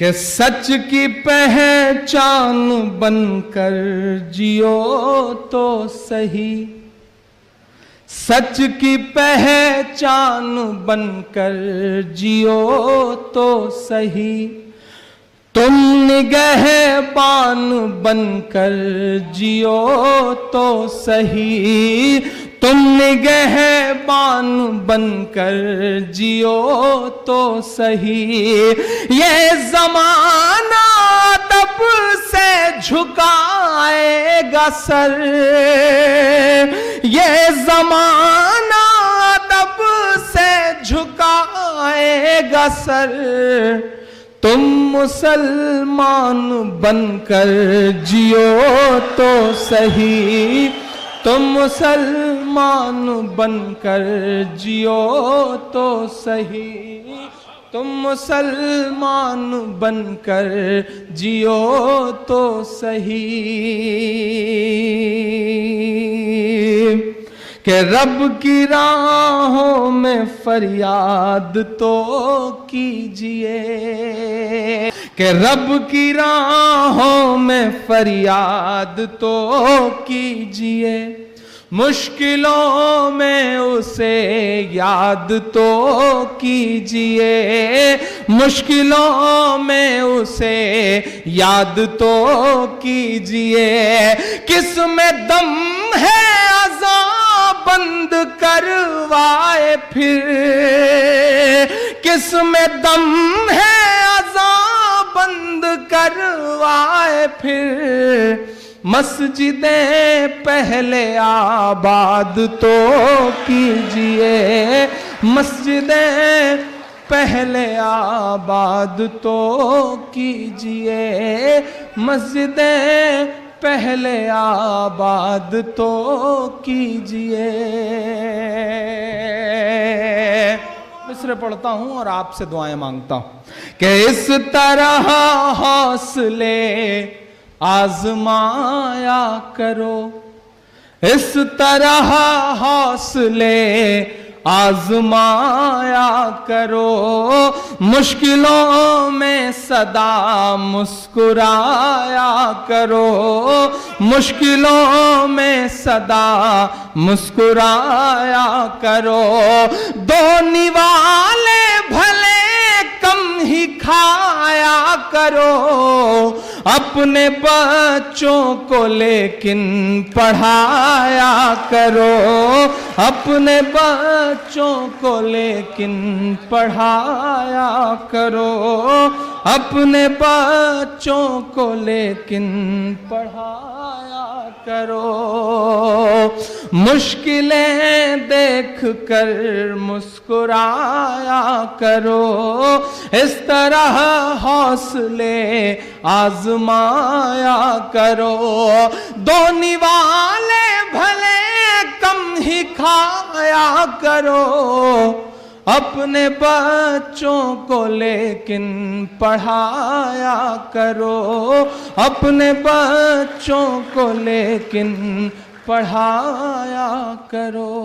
कि सच की पहचान बनकर जियो तो सही, सच की पहचान बनकर जियो तो सही, तुम निगहबान बनकर जियो तो सही, तुम निगहबान बनकर जियो तो सही। ये ज़माना तब से झुकाएगा सर, ये ज़माना तब से झुकाएगा सर, तुम मुसलमान बनकर जियो तो सही, तुम मुसलमान बनकर जियो तो सही, तुम मुसलमान बनकर जियो तो सही। कि रब की राहों में फरियाद तो कीजिए, कि रब की राहों में फरियाद तो कीजिए, मुश्किलों में उसे याद तो कीजिए, मुश्किलों में उसे याद तो कीजिए। किस में दम है बंद करवाए फिर, किस में दम है अज़ां बंद करवाए फिर, मस्जिदें पहले आबाद तो कीजिए, मस्जिदें पहले आबाद तो कीजिए, मस्जिदें पहले आबाद तो कीजिए। मिसरे पढ़ता हूं और आपसे दुआएं मांगता हूं कि इस तरह हौसले आजमाया करो, इस तरह हौसले आजमाया करो, मुश्किलों में सदा मुस्कुराया करो, मुश्किलों में सदा मुस्कुराया करो। दो निवाले भले कम ही खाया करो, अपने बच्चों को लेकिन पढ़ाया करो, अपने बच्चों को लेकिन पढ़ाया करो, अपने बच्चों को लेकिन पढ़ाया करो। मुश्किलें देख कर मुस्कुराया करो, इस तरह हौसले आजमाया करो। दो निवाले भले कम ही खाया करो, अपने बच्चों को लेकिन पढ़ाया करो, अपने बच्चों को लेकिन पढ़ाया करो।